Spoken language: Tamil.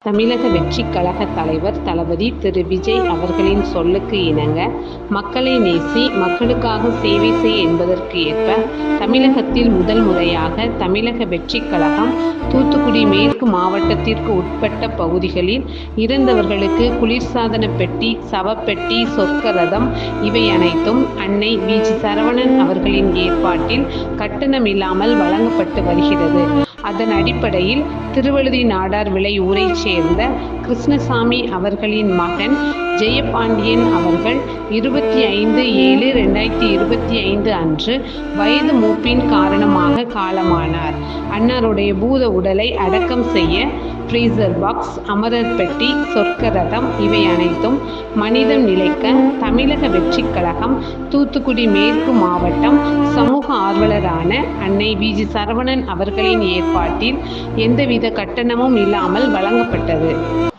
தமிழக வெற்றிக் கழக தலைவர் தளபதி திரு. விஜய் அவர்களின் சொல்லுக்கு இணங்க, மக்களை நேசி, மக்களுக்காக சேவை செய் என்பதற்கு ஏற்ப, தமிழகத்தில் முதல் முறையாக தமிழக வெற்றிக் கழகம் தூத்துக்குடி மேற்கு மாவட்டத்திற்கு உட்பட்ட பகுதிகளில் இறந்தவர்களுக்கு குளிர்சாதன பெட்டி, சவப்பெட்டி, சொர்க்க ரதம் இவை அனைத்தும் அன்னை வி. ஜி. சரவணன் அவர்களின் ஏற்பாட்டில் கட்டணமில்லாமல் வழங்கப்பட்டு வருகிறது. அதன் அடிப்படையில் திருவழுதி நாடார் விளை ஊரைச் சேர்ந்த கிருஷ்ணசாமி அவர்களின் மகன் ஜெயபாண்டியன் அவர்கள் 25/7/2025 அன்று வயது மூப்பின் காரணமாக காலமானார். அன்னாருடைய பூத உடலை அடக்கம் செய்ய ஃப்ரீசர் பாக்ஸ், அமரர் பெட்டி, சொர்க்க ரதம் இவை அனைத்தும் மனிதம் நிலைக்க தமிழக வெற்றிக் கழகம் தூத்துக்குடி மேற்கு மாவட்டம் சமூக ஆர்வலரான அன்னை வி. ஜி. சரவணன் அவர்களின் ஏற்பாட்டில் எந்தவித கட்டணமும் இல்லாமல் வழங்கப்பட்டது.